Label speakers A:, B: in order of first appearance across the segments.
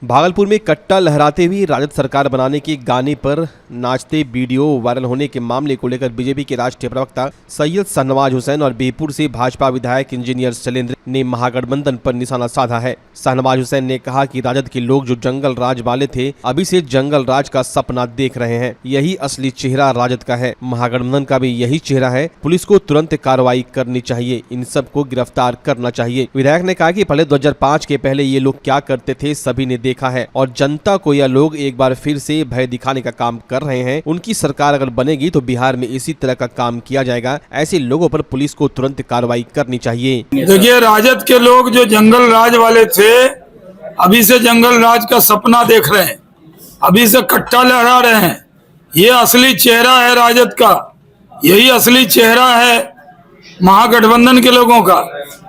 A: भागलपुर में कट्टा लहराते हुए राजद सरकार बनाने के गाने पर नाचते वीडियो वायरल होने के मामले को लेकर बीजेपी के राष्ट्रीय प्रवक्ता सैयद शाहनवाज हुसैन और बीरपुर से भाजपा विधायक इंजीनियर शैलेंद्र ने महागठबंधन पर निशाना साधा है। शाहनवाज हुसैन ने कहा कि राजद के लोग जो जंगल राज वाले थे अभी से जंगल राज का सपना देख रहे हैं। यही असली चेहरा राजद का है। महागठबंधन का भी यही चेहरा है। पुलिस को तुरंत कार्रवाई करनी चाहिए, इन सबको गिरफ्तार करना चाहिए। विधायक ने कहा कि पहले 2005 के पहले ये लोग क्या करते थे सभी ने देखा है और जनता को यह लोग एक बार फिर से भय दिखाने का काम कर रहे हैं। उनकी सरकार अगर बनेगी तो बिहार में इसी तरह का काम किया जाएगा। ऐसे लोगों पर पुलिस को तुरंत कार्रवाई करनी चाहिए।
B: देखिए, राजद के लोग जो जंगल राज वाले थे अभी से जंगल राज का सपना देख रहे हैं, अभी से कट्टा लहरा रहे हैं। ये असली चेहरा है राजद का, यही असली चेहरा है महागठबंधन के लोगों का।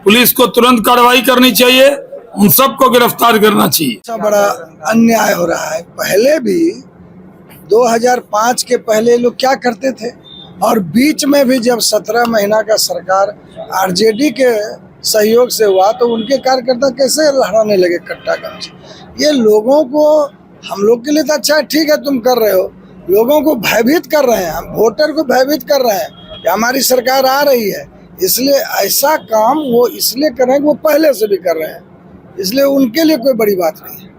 B: पुलिस को तुरंत कार्रवाई करनी चाहिए, उन सबको गिरफ्तार करना चाहिए।
C: बड़ा अन्याय हो रहा है। पहले भी 2005 के पहले लोग क्या करते थे और बीच में भी जब 17 महीना का सरकार आरजेडी के सहयोग से हुआ तो उनके कार्यकर्ता कैसे लहराने लगे कट्टा गमछा। ये लोगों को, हम लोग के लिए तो अच्छा है, ठीक है तुम कर रहे हो, लोगों को भयभीत कर रहे हैं, हम वोटर को भयभीत कर रहे हैं कि हमारी सरकार आ रही है। इसलिए ऐसा काम वो इसलिए कर रहे हैं कि वो पहले से भी कर रहे हैं, इसलिए उनके लिए कोई बड़ी बात नहीं है।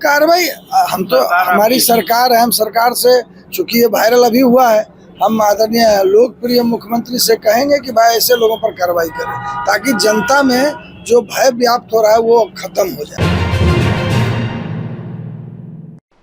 C: कार्रवाई हम तो, हमारी सरकार है, हम सरकार से, चूंकि ये वायरल अभी हुआ है, हम आदरणीय लोकप्रिय मुख्यमंत्री से कहेंगे कि भाई ऐसे लोगों पर कार्रवाई करें ताकि जनता में जो भय व्याप्त हो रहा है वो खत्म हो जाए।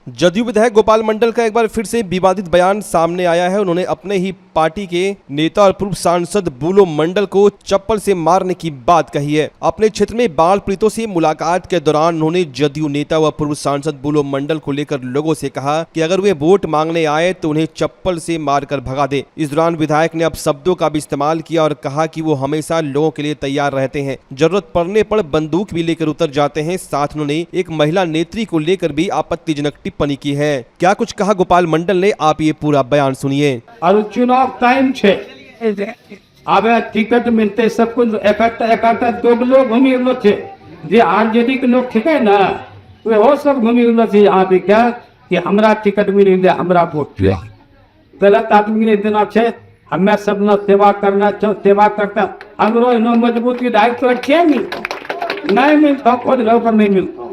A: जदयू विधायक गोपाल मंडल का एक बार फिर से विवादित बयान सामने आया है। उन्होंने अपने ही पार्टी के नेता और पूर्व सांसद बुलो मंडल को चप्पल से मारने की बात कही है। अपने क्षेत्र में बाढ़ पीड़ितों से मुलाकात के दौरान उन्होंने जदयू नेता व पूर्व सांसद बुलो मंडल को लेकर लोगों से कहा कि अगर वे वोट मांगने आए तो उन्हें चप्पल से मारकर भगा दे। इस दौरान विधायक ने अपशब्दों का भी इस्तेमाल किया और कहा कि वो हमेशा लोगों के लिए तैयार रहते हैं, जरूरत पड़ने पर बंदूक भी लेकर उतर जाते हैं। साथ उन्होंने एक महिला नेत्री को लेकर भी आपत्तिजनक टिप्पणी की है। क्या कुछ कहा गोपाल मंडल ने, आप ये पूरा बयान सुनिए।
D: और चुनाव टाइम छे, अब टिकट मिलते सब कुछ एक दो लोग घूमी छे, जे आरजेडी के लोग ठीक है ना, वो सब घूमी छे। यहाँ पे क्या कि हमरा टिकट मिली दे, हमरा वोट दिया, गलत आदमी ने देना छे। हमें सब न सेवा करना छे, सेवा करता हमरो नो मजबूती दायित्व छे नहीं मिलता, खुद लोग नहीं मिलता।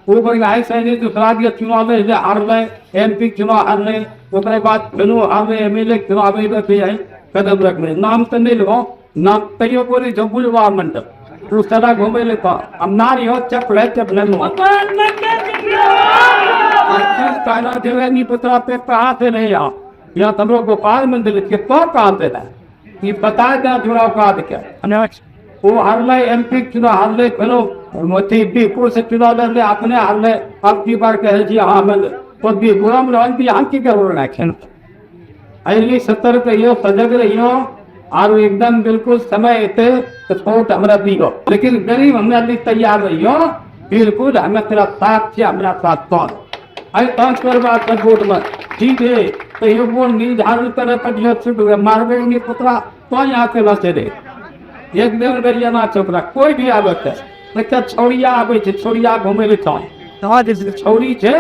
D: वो बड़ी ऐसे दूसरा दिया चुनाव में हारले, एमपी चुनाव हारले, उसके बाद हारले, एमएलए चुनाव में कदम रखने नाम तो नहीं लो, नाम तैयो बोली जो बुलवा मंडल उस तरह घूमे लेता अब नारी हो चपले नहीं पता पे कहाँ से नहीं आ यहाँ तुम लोग गोपाल मंदिर के तो कहाँ से ना ये बता दें चुनाव का क्या वो हारले, एमपी चुनाव हारले, बीरपुर से चुनाव लड़ले, अपने हारले। अब की बार कहे जी हाँ मैं तो भी गुलाम रहन की यहाँ की करोड़ रखें अली सतर्क रहियो, सजग रहियो और एकदम बिल्कुल समय थे तो छोट हमरा दियो, लेकिन गरीब हमरा लिए तैयार रहियो, बिल्कुल हमें तेरा साथ से हमरा साथ कौन आई पांच बात वोट में ठीक है तो ये वो निर्धारण करे पर मारवे नहीं पुतरा तो यहाँ के बसे रे एक दिन गरिया ना चोपड़ा कोई भी आवत है लेकिन छोड़िया आवे छे, छोड़िया घूमे ले छोड़ी छे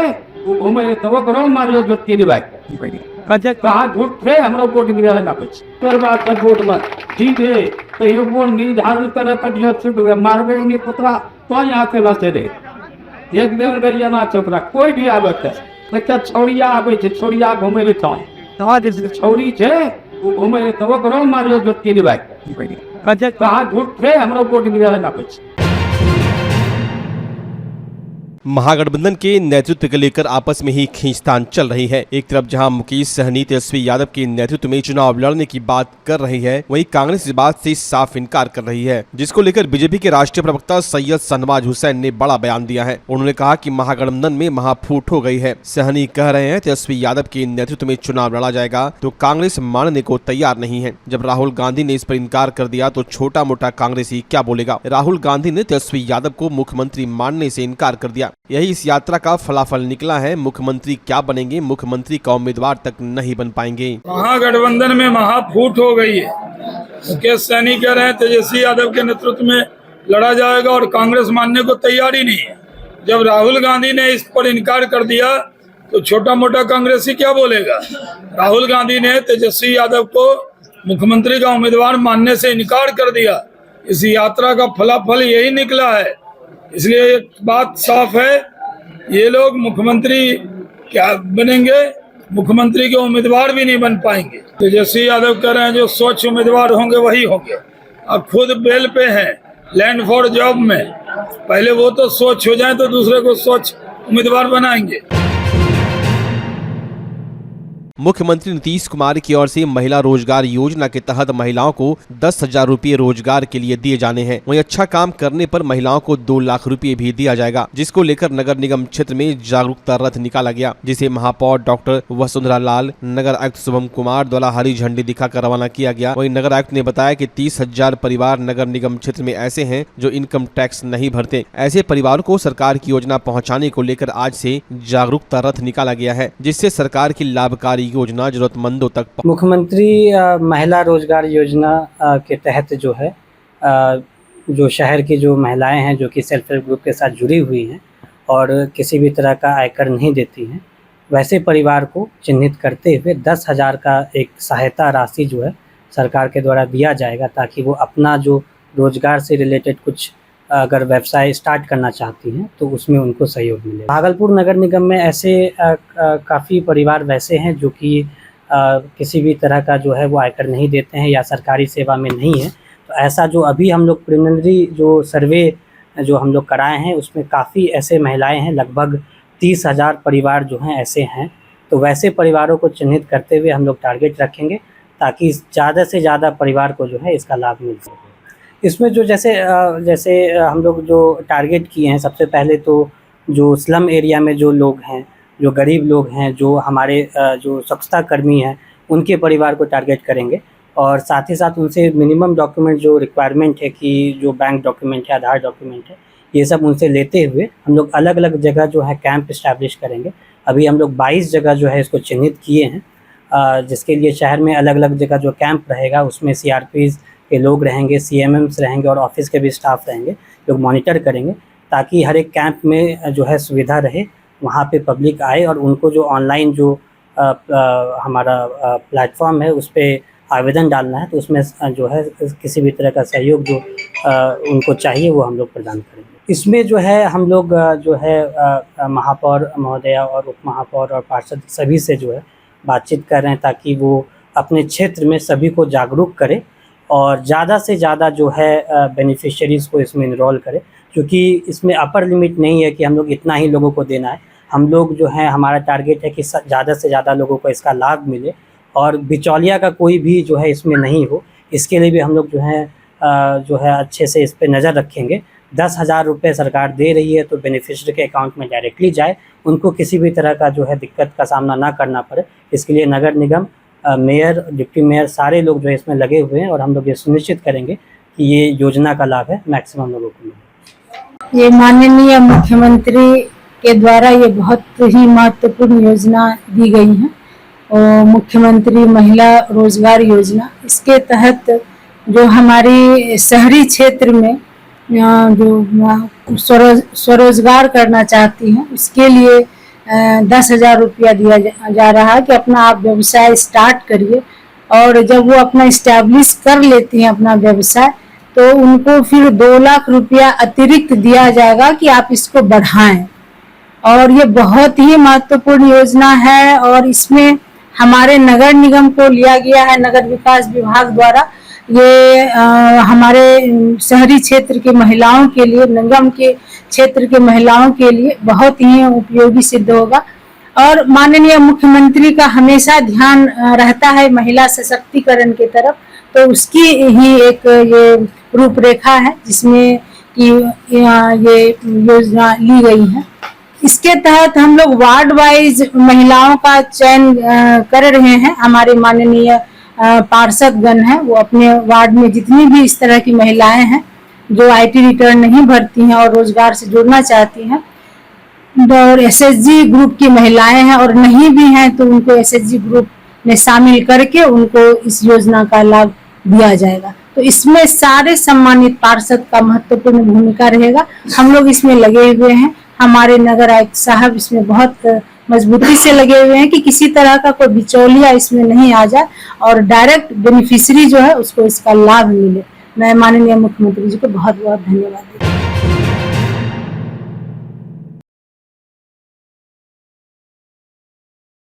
D: वो घूमे तो वो करो मारियो जो तीन भाई कजे कहा झूठ थे हमरो वोट गिरा ना कुछ पर बात वोट में ठीक है तो ये वो निर्धारण करे पर मारवे नहीं पुतरा तो यहाँ के बसे रे एक दिन गरिया ना चोपड़ा कोई भी आवत है लेकिन छोड़िया आवे छे, छोड़िया घूमे ले छोड़ी छे वो घूमे तो वो करो मारियो जो तीन भाई कजे कहा झूठ थे हमरो वोट गिरा ना कुछ।
A: महागठबंधन के नेतृत्व को लेकर आपस में ही खींचतान चल रही है। एक तरफ जहां मुकेश सहनी तेजस्वी यादव के नेतृत्व में चुनाव लड़ने की बात कर रही है, वहीं कांग्रेस इस बात से साफ इनकार कर रही है, जिसको लेकर बीजेपी के राष्ट्रीय प्रवक्ता सैयद शाहनवाज हुसैन ने बड़ा बयान दिया है। उन्होंने कहा कि महागठबंधन में महाफूट हो गई है। सहनी कह रहे हैं तेजस्वी यादव के नेतृत्व में चुनाव लड़ा जाएगा तो कांग्रेस मानने को तैयार नहीं है। जब राहुल गांधी ने इस पर इनकार कर दिया तो छोटा मोटा कांग्रेसी क्या बोलेगा। राहुल गांधी ने तेजस्वी यादव को मुख्यमंत्री मानने से इनकार कर दिया। यही इस यात्रा का फलाफल निकला है। मुख्यमंत्री क्या बनेंगे, मुख्यमंत्री का उम्मीदवार तक नहीं बन पाएंगे।
B: महागठबंधन में महाफूट हो गई है। मुकेश सहनी कह रहे हैं तेजस्वी यादव के नेतृत्व में लड़ा जाएगा और कांग्रेस मानने को तैयार ही नहीं है। जब राहुल गांधी ने इस पर इनकार कर दिया तो छोटा मोटा कांग्रेसी क्या बोलेगा। राहुल गांधी ने तेजस्वी यादव को मुख्यमंत्री का उम्मीदवार मानने से इनकार कर दिया। इस यात्रा का फलाफल यही निकला है। इसलिए एक बात साफ है, ये लोग मुख्यमंत्री क्या बनेंगे, मुख्यमंत्री के उम्मीदवार भी नहीं बन पाएंगे। तेजस्वी यादव कह रहे हैं जो स्वच्छ उम्मीदवार होंगे वही होंगे। अब खुद बेल पे हैं लैंड फॉर जॉब में, पहले वो तो स्वच्छ हो जाए तो दूसरे को स्वच्छ उम्मीदवार बनाएंगे।
A: मुख्यमंत्री नीतीश कुमार की ओर से महिला रोजगार योजना के तहत महिलाओं को 10,000 रुपये रोजगार के लिए दिए जाने हैं। वहीं अच्छा काम करने पर महिलाओं को 2 लाख रुपये भी दिया जाएगा, जिसको लेकर नगर निगम क्षेत्र में जागरूकता रथ निकाला गया, जिसे महापौर डॉक्टर वसुंधरा लाल, नगर आयुक्त शुभम कुमार द्वारा हरी झंडी दिखाकर रवाना किया गया। वहीं नगर आयुक्त ने बताया कि 30,000 परिवार नगर निगम क्षेत्र में ऐसे हैं जो इनकम टैक्स नहीं भरते। ऐसे परिवारों को सरकार की योजना पहुँचाने को लेकर आज से जागरूकता रथ निकाला गया है, जिससे सरकार की लाभकारी योजना जरूरतमंदों तक।
E: मुख्यमंत्री महिला रोजगार योजना के तहत जो है जो शहर की जो महिलाएं हैं जो कि सेल्फ हेल्प ग्रुप के साथ जुड़ी हुई हैं और किसी भी तरह का आयकर नहीं देती हैं, वैसे परिवार को चिन्हित करते हुए 10,000 का एक सहायता राशि जो है सरकार के द्वारा दिया जाएगा, ताकि वो अपना जो रोजगार से रिलेटेड कुछ अगर व्यवसाय स्टार्ट करना चाहती हैं तो उसमें उनको सहयोग मिले। भागलपुर नगर निगम में ऐसे काफ़ी परिवार वैसे हैं जो कि किसी भी तरह का जो है वो आयकर नहीं देते हैं या सरकारी सेवा में नहीं है। तो ऐसा जो अभी हम लोग प्रिलिमिनरी जो सर्वे जो हम लोग कराए हैं उसमें काफ़ी ऐसे महिलाएं हैं, लगभग 30,000 परिवार जो हैं ऐसे हैं। तो वैसे परिवारों को चिन्हित करते हुए हम लोग टारगेट रखेंगे ताकि ज़्यादा से ज़्यादा परिवार को जो है इसका लाभ मिल सके। इसमें जो जैसे हम लोग जो टारगेट किए हैं, सबसे पहले तो जो स्लम एरिया में जो लोग हैं, जो गरीब लोग हैं, जो हमारे जो स्वच्छता कर्मी हैं, उनके परिवार को टारगेट करेंगे और साथ ही साथ उनसे मिनिमम डॉक्यूमेंट जो रिक्वायरमेंट है कि जो बैंक डॉक्यूमेंट है, आधार डॉक्यूमेंट है, ये सब उनसे लेते हुए हम लोग अलग अलग जगह जो है कैंप इस्टेब्लिश करेंगे। अभी हम लोग 22 जगह जो है इसको चिन्हित किए हैं, जिसके लिए शहर में अलग अलग जगह जो कैंप रहेगा उसमें CRPs के लोग रहेंगे, CMMs रहेंगे और ऑफिस के भी स्टाफ रहेंगे, लोग मॉनिटर करेंगे ताकि हर एक कैंप में जो है सुविधा रहे, वहाँ पे पब्लिक आए और उनको जो ऑनलाइन जो हमारा प्लेटफॉर्म है उस पर आवेदन डालना है तो उसमें जो है किसी भी तरह का सहयोग जो उनको चाहिए वो हम लोग प्रदान करेंगे। इसमें जो है हम लोग जो है महापौर महोदया और उप महापौर और पार्षद सभी से जो है बातचीत कर रहे हैं ताकि वो अपने क्षेत्र में सभी को जागरूक करें और ज़्यादा से ज़्यादा जो है बेनिफिशियरीज़ को इसमें इनरोल करें, क्योंकि इसमें अपर लिमिट नहीं है कि हम लोग इतना ही लोगों को देना है। हम लोग जो है हमारा टारगेट है कि ज़्यादा से ज़्यादा लोगों को इसका लाभ मिले और बिचौलिया का कोई भी जो है इसमें नहीं हो। इसके लिए भी हम लोग जो है अच्छे से इस पर नज़र रखेंगे। 10,000 रुपये सरकार दे रही है तो बेनिफिशियरी के अकाउंट में डायरेक्टली जाए, उनको किसी भी तरह का जो है दिक्कत का सामना ना करना पड़े। इसके लिए नगर निगम, मेयर, डिप्टी मेयर सारे लोग जो है इसमें लगे हुए हैं और हम लोग ये सुनिश्चित करेंगे कि ये योजना का लाभ है मैक्सिमम लोगों को मिले।
F: ये माननीय मुख्यमंत्री के द्वारा ये बहुत ही महत्वपूर्ण योजना दी गई है और मुख्यमंत्री महिला रोजगार योजना, इसके तहत जो हमारी शहरी क्षेत्र में जो स्वरोजगार करना चाहती हैं उसके लिए 10,000 रुपया दिया जा रहा है कि अपना आप व्यवसाय स्टार्ट करिए और जब वो अपना इस्टेब्लिश कर लेती हैं अपना व्यवसाय तो उनको फिर 2 लाख रुपया अतिरिक्त दिया जाएगा कि आप इसको बढ़ाएं। और ये बहुत ही महत्वपूर्ण योजना है और इसमें हमारे नगर निगम को लिया गया है, नगर विकास विभाग द्वारा। ये हमारे शहरी क्षेत्र की महिलाओं के लिए, निगम के क्षेत्र के महिलाओं के लिए बहुत ही उपयोगी सिद्ध होगा और माननीय मुख्यमंत्री का हमेशा ध्यान रहता है महिला सशक्तिकरण की तरफ, तो उसकी ही एक ये रूपरेखा है जिसमें कि ये योजना ली गई है। इसके तहत हम लोग वार्ड वाइज महिलाओं का चयन कर रहे हैं। हमारे माननीय पार्षदगण हैं, वो अपने वार्ड में जितनी भी इस तरह की महिलाएं हैं जो IT रिटर्न नहीं भरती हैं और रोजगार से जुड़ना चाहती हैं और SHG ग्रुप की महिलाएं हैं और नहीं भी हैं तो उनको SHG ग्रुप में शामिल करके उनको इस योजना का लाभ दिया जाएगा। तो इसमें सारे सम्मानित पार्षद का महत्वपूर्ण भूमिका रहेगा। हम लोग इसमें लगे हुए हैं। हमारे नगर आयुक्त साहब इसमें बहुत मजबूती से लगे हुए हैं कि किसी तरह का कोई बिचौलिया इसमें नहीं आ जाए और डायरेक्ट बेनिफिशियरी जो है उसको इसका लाभ मिले। मैं माननीय मुख्यमंत्री जी को बहुत बहुत धन्यवाद देती हूँ।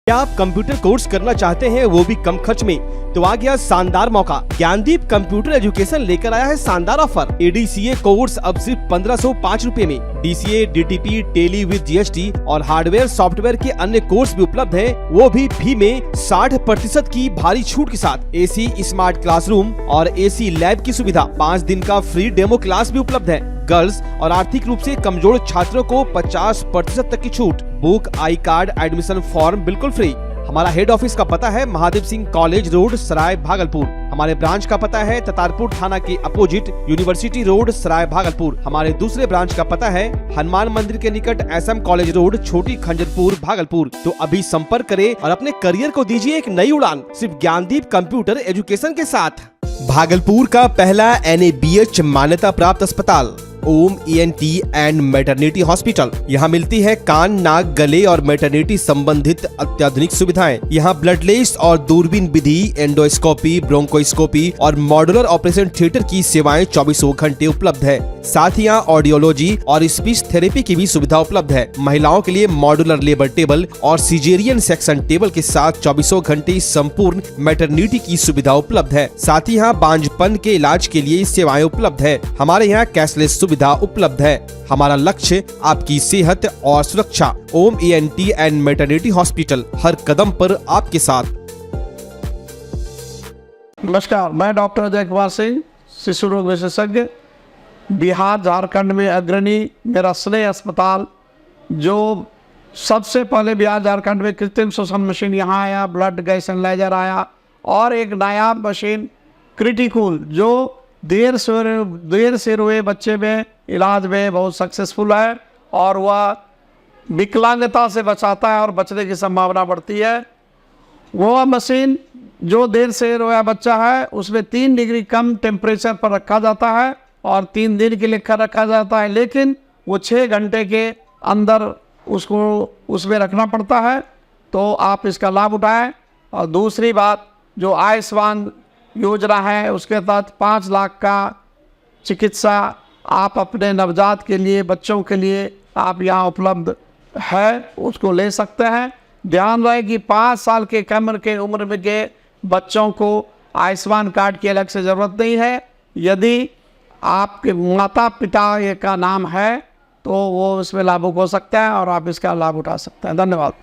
A: क्या आप कंप्यूटर कोर्स करना चाहते हैं, वो भी कम खर्च में? तो आ गया शानदार मौका। ज्ञानदीप कंप्यूटर एजुकेशन लेकर आया है शानदार ऑफर। ADCA कोर्स अब सिर्फ 1505 रुपए में। DCA, DTP, Tally with GST और हार्डवेयर सॉफ्टवेयर के अन्य कोर्स भी उपलब्ध हैं, वो भी फी में 60% की भारी छूट के साथ। AC स्मार्ट क्लासरूम और AC लैब की सुविधा, 5 दिन का फ्री डेमो क्लास भी उपलब्ध है। गर्ल्स और आर्थिक रूप से कमजोर छात्रों को 50% तक की छूट। Book, I card, admission form बिल्कुल फ्री। हमारा हेड ऑफिस का पता है महादेव सिंह कॉलेज रोड, सराय भागलपुर। हमारे ब्रांच का पता है ततारपुर थाना के अपोजिट यूनिवर्सिटी रोड, सराय भागलपुर। हमारे दूसरे ब्रांच का पता है हनुमान मंदिर के निकट SM कॉलेज रोड, छोटी खंजरपुर, भागलपुर। तो अभी संपर्क करें और अपने करियर को दीजिए एक नई उड़ान, सिर्फ ज्ञानदीप कंप्यूटर एजुकेशन के साथ। भागलपुर का पहला NABH मान्यता प्राप्त अस्पताल ओम ENT एंड मैटरनिटी हॉस्पिटल। यहाँ मिलती है कान, नाक, गले और मैटरनिटी संबंधित अत्याधुनिक सुविधाएं। यहाँ ब्लडलेस और दूरबीन विधि, एंडोस्कोपी, ब्रोंकोस्कोपी और मॉड्यूलर ऑपरेशन थिएटर की सेवाएं 24 घंटे उपलब्ध है। साथ ही यहाँ ऑडियोलॉजी और स्पीच थेरेपी की भी सुविधा उपलब्ध है। महिलाओं के लिए मॉड्यूलर लेबर टेबल और सिजेरियन सेक्शन टेबल के साथ 24 घंटे संपूर्ण मैटरनिटी की सुविधा उपलब्ध है। साथ ही यहाँ बांझपन के इलाज के लिए सेवाएं उपलब्ध है। हमारे यहाँ कैशलेस सुविधा उपलब्ध है। हमारा लक्ष्य आपकी सेहत और सुरक्षा। ओम ENT एंड मैटरनिटी हॉस्पिटल, हर कदम पर आपके साथ।
G: नमस्कार, मैं डॉक्टर अजय कुमार सिंह, शिशु रोग विशेषज्ञ, बिहार झारखंड में अग्रणी मेरा स्नेह अस्पताल, जो सबसे पहले बिहार झारखंड में कृत्रिम श्वसन मशीन यहाँ आया, ब्लड गैस एनालाइजर आया और एक नया मशीन क्रिटिकल जो देर से रोए बच्चे में इलाज में बहुत सक्सेसफुल है और वह विकलांगता से बचाता है और बचने की संभावना बढ़ती है। वह मशीन जो देर से रोया बच्चा है उसमें 3 डिग्री कम टेम्परेचर पर रखा जाता है और 3 दिन के लिए रखा जाता है, लेकिन वो 6 घंटे के अंदर उसको उसमें रखना पड़ता है। तो आप इसका लाभ उठाएं। और दूसरी बात, जो आयुष्मान योजना है उसके तहत 5 लाख का चिकित्सा आप अपने नवजात के लिए, बच्चों के लिए आप यहाँ उपलब्ध है, उसको ले सकते हैं। ध्यान रहे कि 5 साल के कम के उम्र में के बच्चों को आयुष्मान कार्ड की अलग से ज़रूरत नहीं है। यदि आपके माता पिता का नाम है तो वो इसमें लाभुक हो सकता है और आप इसका लाभ उठा सकते हैं। धन्यवाद।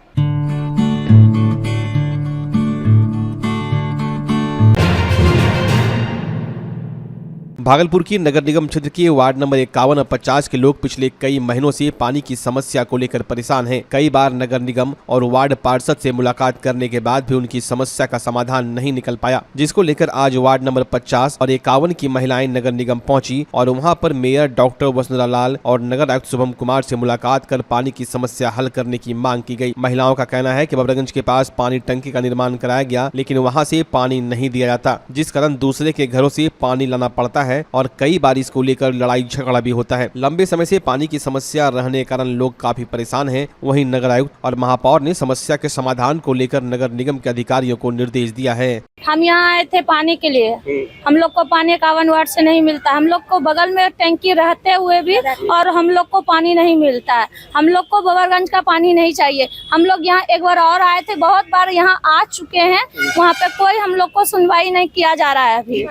A: भागलपुर की नगर निगम क्षेत्र के वार्ड नंबर 51 और 50 के लोग पिछले कई महीनों से पानी की समस्या को लेकर परेशान हैं। कई बार नगर निगम और वार्ड पार्षद से मुलाकात करने के बाद भी उनकी समस्या का समाधान नहीं निकल पाया, जिसको लेकर आज वार्ड नंबर 50 और 51 की महिलाएं नगर निगम पहुंची और वहां पर मेयर डॉक्टर वसुंधरा लाल और नगर आयुक्त शुभम कुमार से मुलाकात कर पानी की समस्या हल करने की मांग की गई। महिलाओं का कहना है कि बबरगंज के पास पानी टंकी का निर्माण कराया गया, लेकिन वहाँ से पानी नहीं दिया जाता, जिस कारण दूसरे के घरों से पानी लाना पड़ता है और कई बार इसको लेकर लड़ाई झगड़ा भी होता है। लंबे समय से पानी की समस्या रहने के कारण लोग काफी परेशान हैं। वहीं नगर आयुक्त और महापौर ने समस्या के समाधान को लेकर नगर निगम के अधिकारियों को निर्देश दिया है।
H: हम यहाँ आए थे पानी के लिए, हम लोग को पानी 51 वार्ड से नहीं मिलता। हम लोग को बगल में टंकी रहते हुए भी और हम लोग को पानी नहीं मिलता है। हम लोग को बबरगंज का पानी नहीं चाहिए। हम लोग यहाँ एक बार और आए थे, बहुत बार यहाँ आ चुके हैं, वहाँ पे कोई हम लोग को सुनवाई नहीं किया जा रहा है। अभी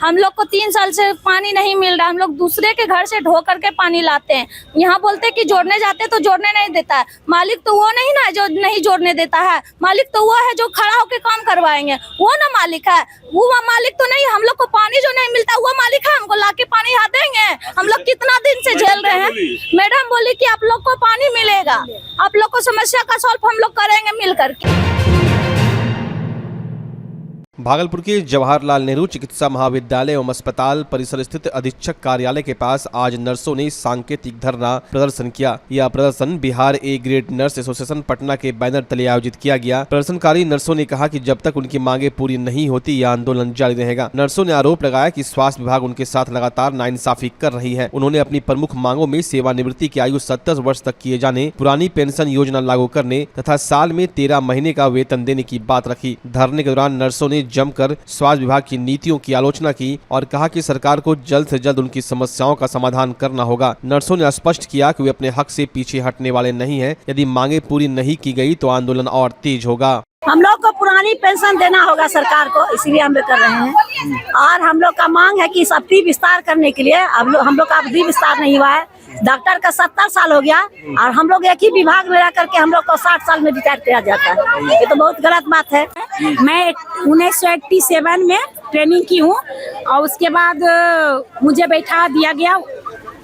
H: हम लोग को 3 साल से पानी नहीं मिल रहा। हम लोग दूसरे के घर से ढो करके पानी लाते हैं। यहाँ बोलते हैं कि जोड़ने जाते तो जोड़ने नहीं देता है। मालिक तो वो नहीं ना जो नहीं जोड़ने देता है, मालिक तो वो है जो खड़ा होकर काम करवाएंगे, वो ना मालिक है। वो मालिक तो नहीं। हम लोग को पानी जो नहीं मिलता वो मालिक है। हमको लाके पानी यहाँ देंगे। हम लोग कितना दिन से झेल रहे हैं। मैडम बोली कि आप लोग को पानी मिलेगा, आप लोग को समस्या का सॉल्व हम लोग करेंगे मिल करके।
A: भागलपुर के जवाहरलाल नेहरू चिकित्सा महाविद्यालय एवं अस्पताल परिसर स्थित अधीक्षक कार्यालय के पास आज नर्सों ने सांकेतिक धरना प्रदर्शन किया। यह प्रदर्शन Bihar A grade nurse association Patna के बैनर तले आयोजित किया गया। प्रदर्शनकारी नर्सों ने कहा कि जब तक उनकी मांगे पूरी नहीं होती यह आंदोलन जारी रहेगा। नर्सों ने आरोप लगाया कि स्वास्थ्य विभाग उनके साथ लगातार नाइंसाफी कर रही है। उन्होंने अपनी प्रमुख मांगों में सेवानिवृत्ति की आयु 70 वर्ष तक किए जाने, पुरानी पेंशन योजना लागू करने तथा साल में 13 महीने का वेतन देने की बात रखी। धरने के दौरान नर्सों ने जमकर स्वास्थ्य विभाग की नीतियों की आलोचना की और कहा कि सरकार को जल्द से जल्द उनकी समस्याओं का समाधान करना होगा। नर्सों ने स्पष्ट किया कि वे अपने हक से पीछे हटने वाले नहीं हैं। यदि मांगे पूरी नहीं की गई तो आंदोलन और तेज होगा।
I: हम लोग को पुरानी पेंशन देना होगा सरकार को, इसीलिए हम लोग कर रहे हैं। और हम लोग का मांग है कि इस अवधि विस्तार करने के लिए हम लोग का अवधि विस्तार नहीं हुआ है। डॉक्टर का 70 साल हो गया और हम लोग एक ही विभाग में रह करके हम लोग को 60 साल में रिटायर किया जाता है। ये तो बहुत गलत बात है। मैं 1987 में ट्रेनिंग की हूँ और उसके बाद मुझे बैठा दिया गया।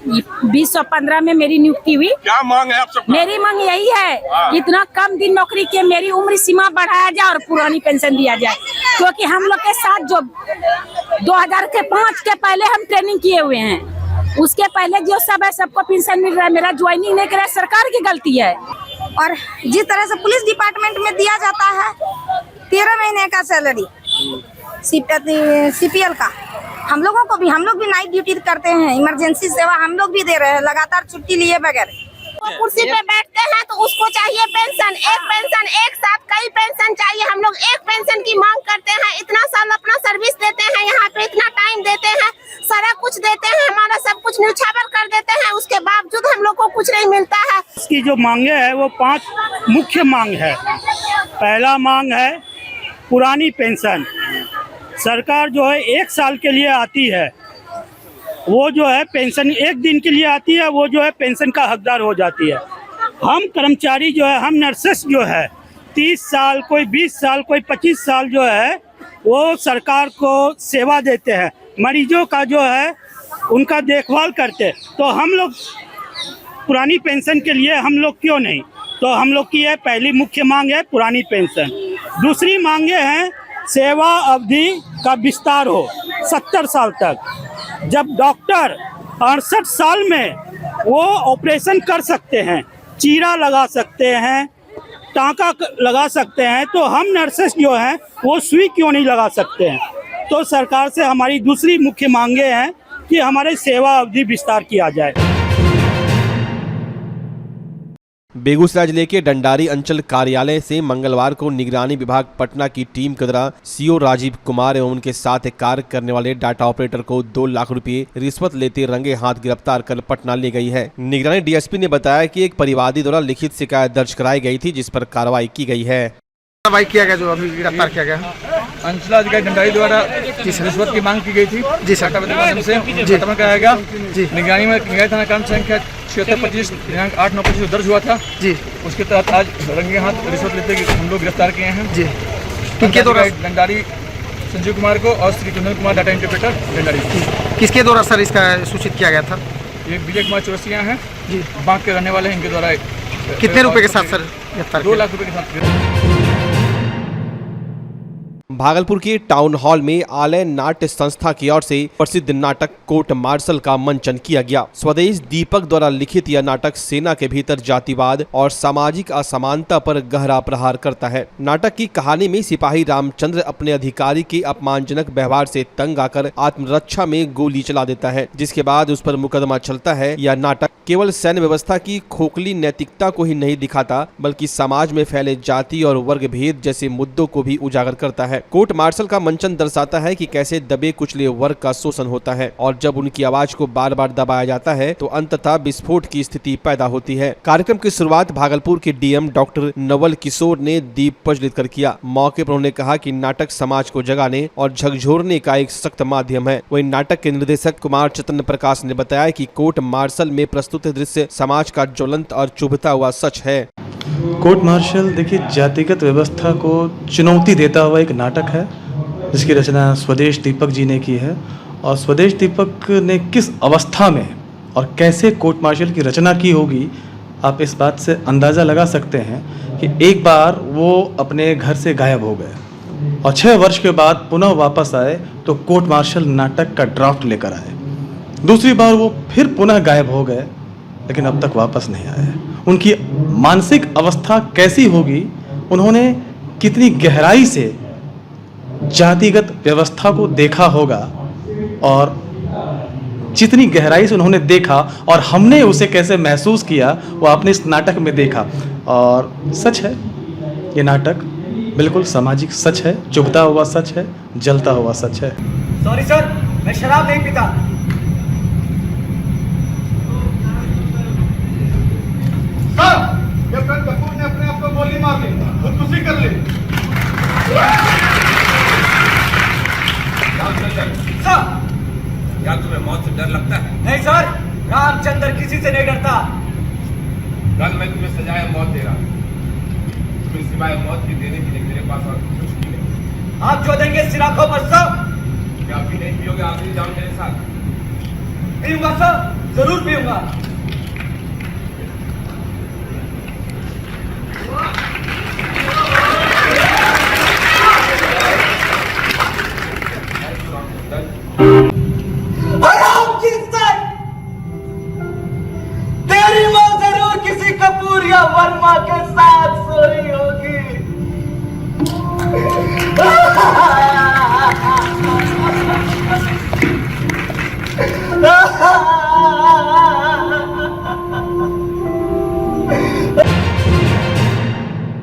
I: 2015 में मेरी नियुक्ति हुई।
J: क्या मांग है आप सबका? मेरी
I: मांग यही है कि इतना कम दिन नौकरी के मेरी उम्र सीमा बढ़ाया जाए और पुरानी पेंशन दिया जाए, क्योंकि हम लोग के साथ जो 2005 के पहले हम ट्रेनिंग किए हुए हैं, उसके पहले जो सब है सबको पेंशन मिल रहा है। मेरा ज्वाइनिंग नहीं करा, सरकार की गलती है।
K: और जिस तरह से पुलिस डिपार्टमेंट में दिया जाता है 13 महीने का सैलरी CPL का, हम लोग भी नाइट ड्यूटी करते हैं, इमरजेंसी सेवा हम लोग भी दे रहे हैं लगातार छुट्टी लिए बगैर।
I: वो कुर्सी पे बैठते हैं तो उसको चाहिए पेंशन, एक साथ कई पेंशन चाहिए। हम लोग एक पेंशन की मांग करते हैं। इतना साल अपना सर्विस देते हैं, यहाँ पे इतना टाइम देते हैं, सारा कुछ देते हैं, हमारा सब कुछ न्यौछावर कर देते हैं, उसके बावजूद हम लोग को कुछ नहीं मिलता है।
L: इसकी जो मांगे है वो 5 मुख्य मांग है। पहला मांग है पुरानी पेंशन। सरकार जो है 1 साल के लिए आती है, वो जो है पेंशन 1 दिन के लिए आती है, वो जो है पेंशन का हकदार हो जाती है। हम कर्मचारी जो है, हम नर्सेस जो है 30 साल, कोई 20 साल, कोई 25 साल जो है वो सरकार को सेवा देते हैं, मरीजों का जो है उनका देखभाल करते। तो हम लोग पुरानी पेंशन के लिए हम लोग क्यों नहीं? तो हम लोग की है पहली मुख्य मांग है पुरानी पेंशन। दूसरी मांगे हैं सेवा अवधि का विस्तार हो 70 साल तक। जब डॉक्टर 68 साल में वो ऑपरेशन कर सकते हैं, चीरा लगा सकते हैं, टाँका लगा सकते हैं, तो हम नर्सेस जो हैं वो सुई क्यों नहीं लगा सकते हैं? तो सरकार से हमारी दूसरी मुख्य मांगे हैं कि हमारे सेवा अवधि विस्तार किया जाए।
A: बेगूसराय जिले के डंडारी अंचल कार्यालय से मंगलवार को निगरानी विभाग पटना की टीम के द्वारा CO राजीव कुमार एवं उनके साथ कार्य करने वाले डाटा ऑपरेटर को 2 लाख रुपए रिश्वत लेते रंगे हाथ गिरफ्तार कर पटना ले गई है। निगरानी DSP ने बताया कि एक परिवादी द्वारा लिखित शिकायत दर्ज कराई गई थी, जिस पर कार्रवाई की गई है।
J: कार्रवाई किया गया, जो अभी गिरफ्तार किया गया अंचलाधिकारी डंडारी द्वारा रिश्वत की मांग की गई थी। जी सर, जी कराया गया। जी निगरानी में निगरानी थाना क्रम संख्या 7625 दिनांक 8/9/25 दर्ज हुआ था। जी उसके तहत आज रंगे हाथ रिश्वत लेते हम लोग गिरफ्तार किए हैं। जी किसके द्वारा? डंडारी संजीव कुमार को और श्री कुंदन कुमार डाटा इंटरप्रेटर डंडारी। किसके द्वारा सर इसका सूचित किया गया था?
L: ये विजय कुमार चौरसिया हैं जी, बांक के रहने वाले हैं। इनके द्वारा
J: कितने रुपए के साथ सर गिरफ्तार?
L: 2 लाख रुपए के साथ।
A: भागलपुर के टाउन हॉल में आलय नाट्य संस्था की ओर से प्रसिद्ध नाटक कोर्ट मार्शल का मंचन किया गया। स्वदेश दीपक द्वारा लिखित यह नाटक सेना के भीतर जातिवाद और सामाजिक असमानता पर गहरा प्रहार करता है। नाटक की कहानी में सिपाही रामचंद्र अपने अधिकारी के अपमानजनक व्यवहार से तंग आकर आत्मरक्षा में गोली चला देता है, जिसके बाद उस पर मुकदमा चलता है। यह नाटक केवल सैन्य व्यवस्था की खोखली नैतिकता को ही नहीं दिखाता, बल्कि समाज में फैले जाति और वर्ग भेद जैसे मुद्दों को भी उजागर करता है। कोर्ट मार्शल का मंचन दर्शाता है कि कैसे दबे कुचले वर्ग का शोषण होता है और जब उनकी आवाज को बार बार दबाया जाता है तो अंततः विस्फोट की स्थिति पैदा होती है। कार्यक्रम की शुरुआत भागलपुर के DM डॉक्टर नवल किशोर ने दीप प्रज्वलित कर किया। मौके पर उन्होंने कहा कि नाटक समाज को जगाने और झकझोरने का एक सख्त माध्यम है। वहीं नाटक के निर्देशक कुमार चैतन्य प्रकाश ने बताया कि कोर्ट मार्शल में प्रस्तुत दृश्य समाज का ज्वलंत और चुभता हुआ सच है।
M: कोर्ट मार्शल देखिए जातिगत व्यवस्था को चुनौती देता हुआ एक नाटक है, जिसकी रचना स्वदेश दीपक जी ने की है। और स्वदेश दीपक ने किस अवस्था में और कैसे कोर्ट मार्शल की रचना की होगी, आप इस बात से अंदाज़ा लगा सकते हैं कि एक बार वो अपने घर से गायब हो गए और 6 वर्ष के बाद पुनः वापस आए तो कोर्ट मार्शल नाटक का ड्राफ्ट लेकर आए। दूसरी बार वो फिर पुनः गायब हो गए, लेकिन अब तक वापस नहीं आए। उनकी मानसिक अवस्था कैसी होगी, उन्होंने कितनी गहराई से जातिगत व्यवस्था को देखा होगा, और जितनी गहराई से उन्होंने देखा और हमने उसे कैसे महसूस किया वो आपने इस नाटक में देखा। और सच है, ये नाटक बिल्कुल सामाजिक सच है, चुभता हुआ सच है, जलता हुआ सच है।
J: सॉरी सर, मैं शराब नहीं पीता।
B: कैप्टन कपूर ने अपने आप को गोली मार ली, खुदकुशी कर ली।
J: सर,
B: क्या तुम्हें मौत से डर लगता है?
J: नहीं सर, रामचंद्र किसी से नहीं डरता।
B: कल मैं तुम्हें सजाए मौत दे रहा हूँ, तुम्हें सिवाय मौत की देने के लिए मेरे पास और कुछ भी नहीं।
J: आप जो देंगे सिराखों पर सर।
B: क्या भी नहीं पियोगे आखिरी जाओ मेरे साथ?
J: पीऊंगा सर, जरूर पीऊंगा। तेरी माँ जरूर किसी कपूर या वर्मा के साथ